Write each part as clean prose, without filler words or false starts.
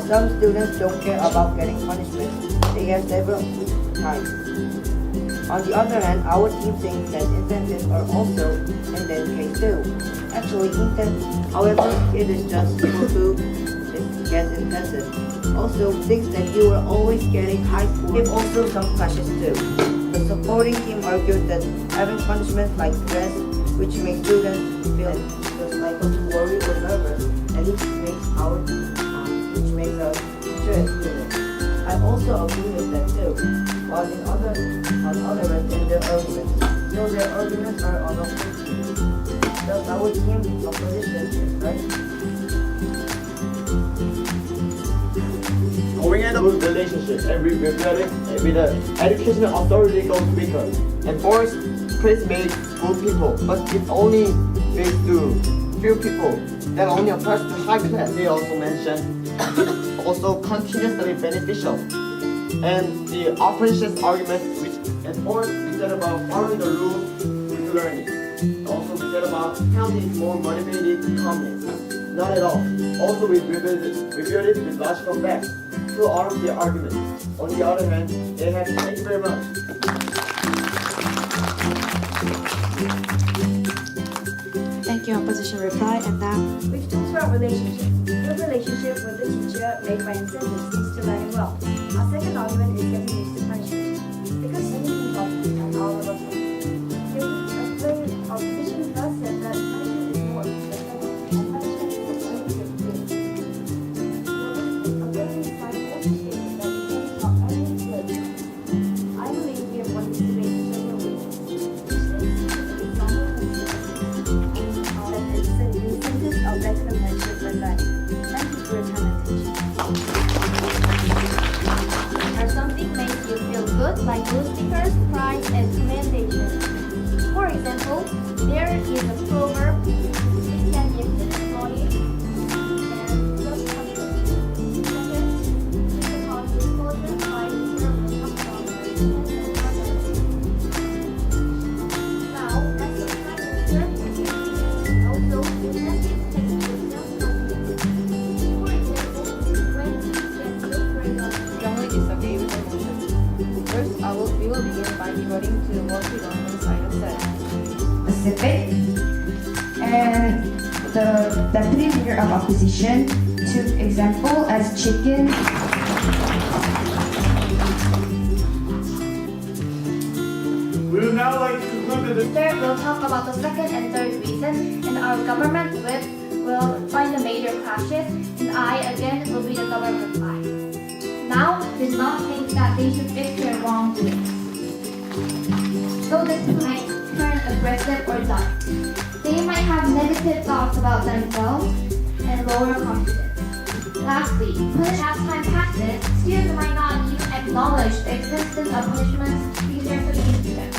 some students don't care about getting punishment. They have several types. On the other hand, our team thinks that incentives are also in that case too. Actually, however, it is just for who it gets intensive. Also, thinks that you are always getting high scores. Give also some clashes too. The supporting team argued that having punishment like stress, which makes students feel like to worry or nervous, and which makes us stress students. I also agree with that too. While on other hand, in their arguments, so their arguments are on opposite. Thus, our team opposition is right. Going in a good relationship and with the educational authority goes weaker. And fourth, please make good people, but it only makes to few people that only applies to high class. They also mentioned also continuously beneficial. And the opposition's argument which enforce we said about following the rules with learning. Also we said about healthy is more motivated calmness. Not at all. Also we reviewed it with logical facts. To all of the arguments. On the other hand, they have thank you very much. Thank you, opposition reply, and now Which talks about relationship. Good relationship with the teacher made by incentives leads to learning well. Our second argument is getting used to punishment. Because anything of all of us. The opposition first said that punishment is more effective and punishment is only good thing. The opposing side also stated that it not only good. I believe we have won this debate in several ways. Incentives are better than punishment when learning. Thank you for your time and attention. Or something makes you feel good, like blue stickers, prize, and commendation. For example, there is a proverb, it can be a good body, and just punishment. Second, because disclosure, pride, and service come from now, as a prime minister, also incentives take into account. For example, when you get good grades on Strongly disagree with the motion. First, we will begin by devoting to the more predominant side of that. Pacific, and the deputy leader of opposition took example as chicken. We would now like to conclude the Third, we'll talk about the second and third reason, and our government whip will find the major clashes, and I, again, will be the government reply. Now, does not think that they should fix their wrongdoings. So the two might turn aggressive or dark. They might have negative thoughts about themselves and lower confidence. Lastly, as time passes, students might not even acknowledge the existence of punishments because they're so used to them.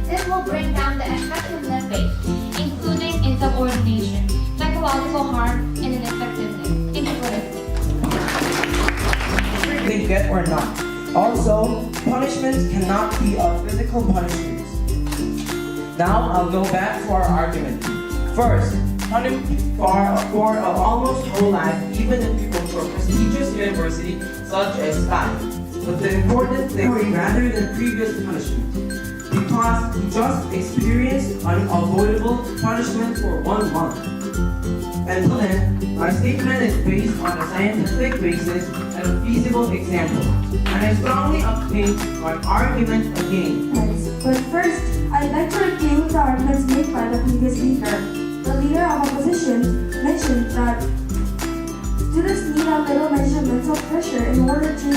This will bring down the effectiveness rate, including insubordination, psychological harm, and ineffectiveness. Thank you for listening. They get or not. Also, punishments cannot be physical punishments. Now I'll go back to our argument. First, punishment for almost whole life, even if you go to a prestigious university such as SKY. But the important thing rather than previous punishment, because we just experienced unavoidable punishment for 1 month. And then, my statement is based on a scientific basis and a feasible example, and I strongly obtain my argument again. But first, I'd like to review the arguments made by the previous speaker. The leader of opposition mentioned that students need a little mental pressure in order to